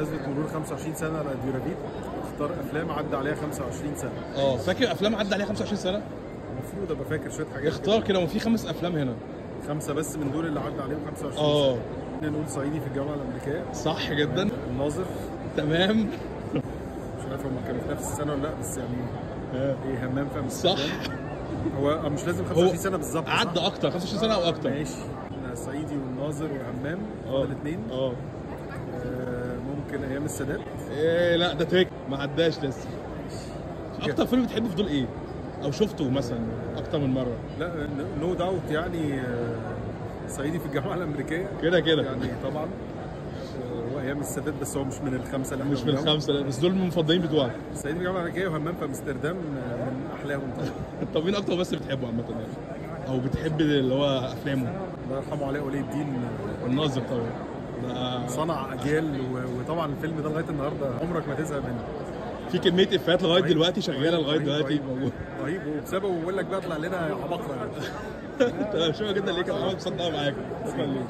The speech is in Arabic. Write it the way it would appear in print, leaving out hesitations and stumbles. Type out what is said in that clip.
بمناسبه مرور 25 سنه على ديورافيت اختار افلام عدى عليها 25 سنه. فاكر افلام عدى عليها 25 سنه؟ المفروض ابقى فاكر شويه حاجات. اختار كده، وفي 5 افلام هنا. 5 بس من دول اللي عدى عليهم 25 سنه. نقول صعيدي في الجامعه الامريكيه. صح جدا. الناظر. تمام. مش عارف هم كانوا في نفس السنه ولا لا، بس يعني ايه، همام في امستردام. صح. هو مش لازم 25 سنه بالظبط، عدى اكتر 25 سنه او اكتر. ماشي. صعيدي والناظر وهمام الاثنين. ممكن ايام السادات. لا ده تريك، ما عداش لسه. اكتر فيلم بتحبه في دول ايه؟ او شفته مثلا اكتر من مره؟ لا نو داوت يعني صعيدي في الجامعه الامريكيه كده يعني طبعا. وايام السادات، بس هو مش من الخمسه اللي مش من الخمسه، لا بس دول المفضلين بتوعك. صعيدي في الجامعه الامريكيه وهمام في امستردام من احلاهم طبعا. طب مين اكتر بس بتحبه عامه يعني؟ او بتحب اللي هو افلامه؟ الله يرحمه علاء ولي الدين. الناظر طبعا صنع اجيال، وطبعا الفيلم ده لغايه النهارده عمرك ما تزهق منه. في كميه افيهات لغايه دلوقتي شغاله، لغايه دلوقتي موجوده. رهيب، وبسببه بقول لك بقى طلع لنا عباقره يعني. تمام، شكرا جدا ليك يا محمد، مصدق معاك. شكرا ليك.